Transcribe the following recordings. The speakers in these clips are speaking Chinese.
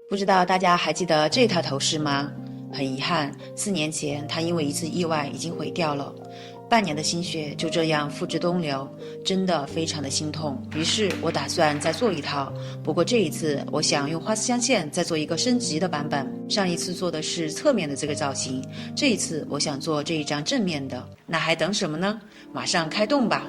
不知道大家还记得这套头饰吗？很遗憾，4年前它因为一次意外已经毁掉了。半年的心血就这样付之东流，真的非常的心痛。于是我打算再做一套，不过这一次我想用花丝镶嵌再做一个升级的版本。上一次做的是侧面的这个造型，这一次我想做这一张正面的。那还等什么呢？马上开动吧！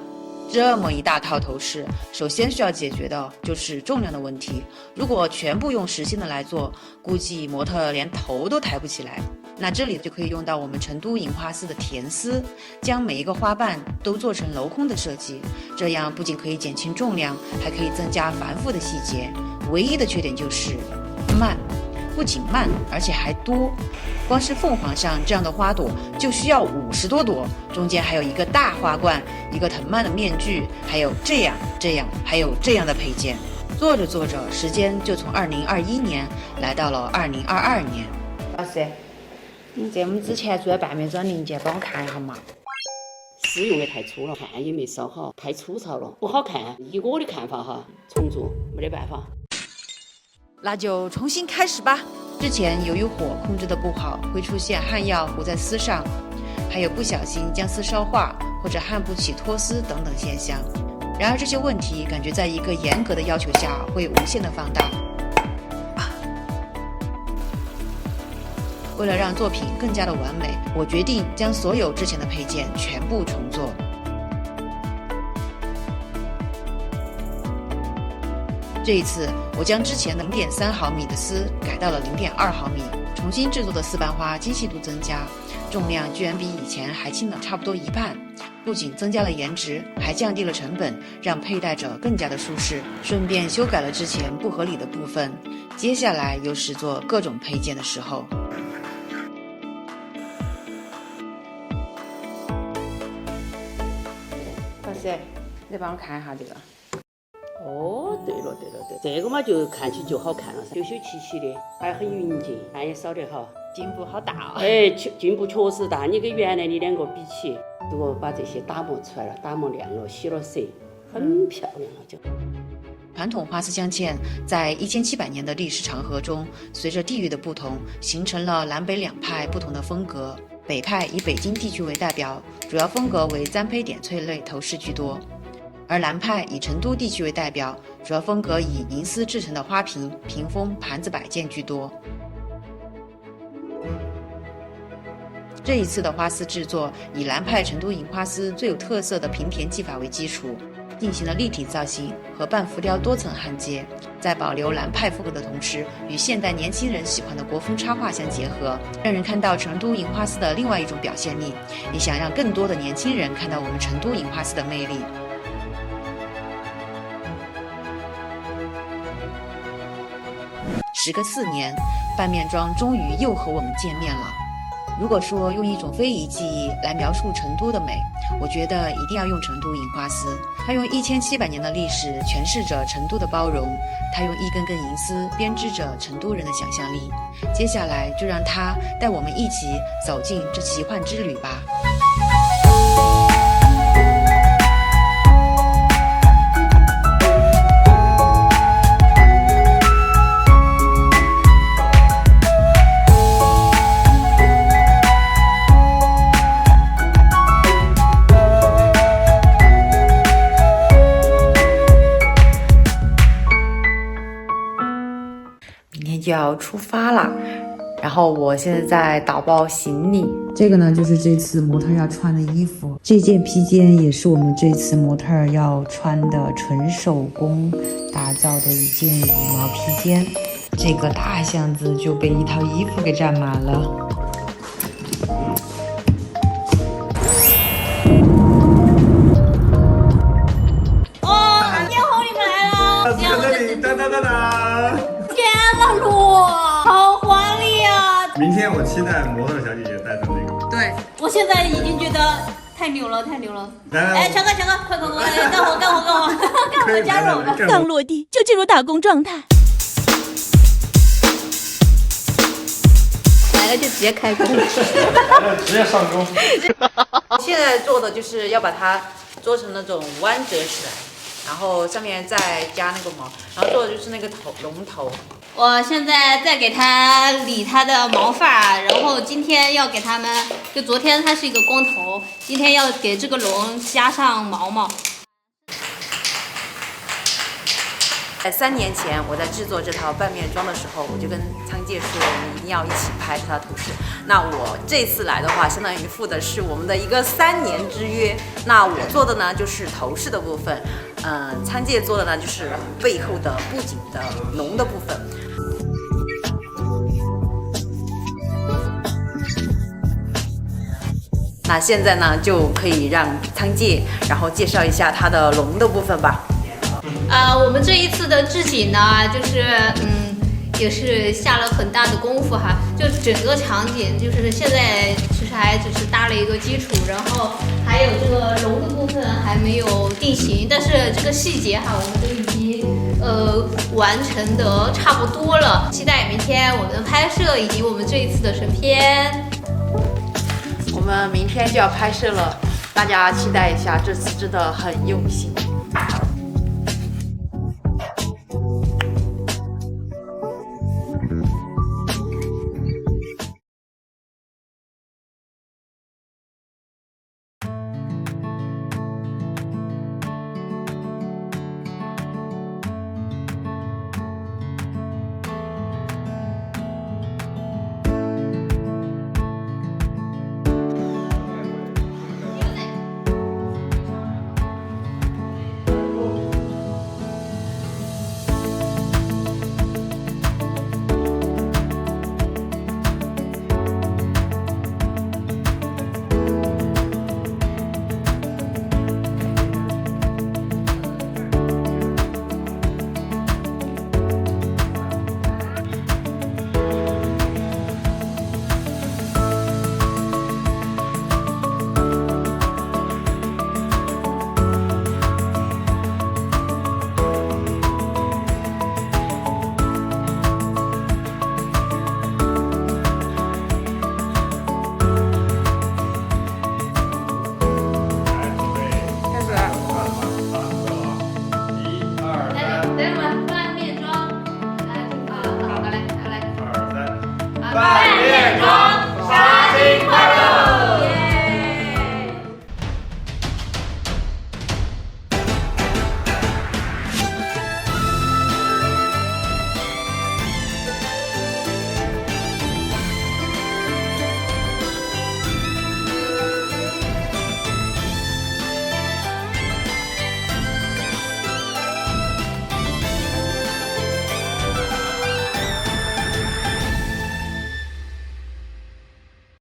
这么一大套头饰，首先需要解决的就是重量的问题。如果全部用实心的来做，估计模特连头都抬不起来。那这里就可以用到我们成都银花丝的甜丝，将每一个花瓣都做成镂空的设计，这样不仅可以减轻重量，还可以增加繁复的细节。唯一的缺点就是慢，不仅慢，而且还多。光是凤凰上这样的花朵就需要50多朵，中间还有一个大花冠，一个藤蔓的面具，还有这样，还有这样的配件。做着做着，时间就从2021年来到了2022年。老师，这我们之前做的半面装零件，帮我看一下嘛。丝用的太粗了，看也没烧好，太粗糙了，不好看。以我的看法哈，重做没得办法。那就重新开始吧。之前由于火控制的不好，会出现焊药糊在丝上，还有不小心将丝烧化或者焊不起脱丝等等现象。然而这些问题感觉在一个严格的要求下会无限的放大。为了让作品更加的完美，我决定将所有之前的配件全部重做。这一次，我将之前的0.3毫米的丝改到了0.2毫米，重新制作的丝瓣花精细度增加，重量居然比以前还轻了差不多1半。不仅增加了颜值，还降低了成本，让佩戴者更加的舒适。顺便修改了之前不合理的部分。接下来又是做各种配件的时候。老师，你帮我看一下这个。哦，对了，这个嘛就看起就好看了噻，修修齐齐的，还很匀净，汗也少得好，进步好大哦！哎，进步确实大，你跟原来你2个比起，如果把这些打磨出来了，打磨亮了，洗了色，很漂亮了就。传统花丝镶嵌在1700年的历史长河中，随着地域的不同，形成了南北2派不同的风格。北派以北京地区为代表，主要风格为簪胚点翠类头饰居多。而南派以成都地区为代表，主要风格以银丝制成的花瓶、屏风、盘子摆件居多。这一次的花丝制作以南派成都银花丝最有特色的平填技法为基础，进行了立体造型和半浮雕多层焊接，在保留南派风格的同时，与现代年轻人喜欢的国风插画相结合，让人看到成都银花丝的另外一种表现力，也想让更多的年轻人看到我们成都银花丝的魅力。时隔4年，半面妆终于又和我们见面了。如果说用一种非遗技艺来描述成都的美，我觉得一定要用成都银花丝。它用1700年的历史诠释着成都的包容，它用一根根银丝编织着成都人的想象力。接下来就让它带我们一起走进这奇幻之旅吧。就要出发了，然后我现在在打包行李。这个呢，就是这次模特要穿的衣服。这件披肩也是我们这次模特要穿的纯手工打造的一件羽毛披肩。这个大箱子就被一套衣服给占满了。明天我期待模特小姐姐带上那个。对，我现在已经觉得太牛了。哎，强哥，快，干活，加入！刚落地就进入打工状态，来了就直接开工，直接上工。现在做的就是要把它做成那种弯折起来，然后上面再加那个毛，然后做的就是那个龙头。我现在在给它理它的毛发，然后今天要给它们，就昨天它是一个光头，今天要给这个龙加上毛毛。在3年前，我在制作这套半面妆的时候，我就跟仓介说，我们一定要一起拍这套头饰。那我这次来的话，相当于赴的是我们的一个3年之约。那我做的呢，就是头饰的部分，仓介做的呢，就是背后的布景的龙的部分。那现在呢，就可以让仓介然后介绍一下它的龙的部分吧。我们这一次的置景呢，就是也是下了很大的功夫哈。就整个场景，就是现在其实还只是搭了一个基础，然后还有这个龙的部分还没有定型，但是这个细节哈，我们都已经完成的差不多了。期待明天我们的拍摄以及我们这一次的成片。我们明天就要拍摄了，大家期待一下，这次真的很用心。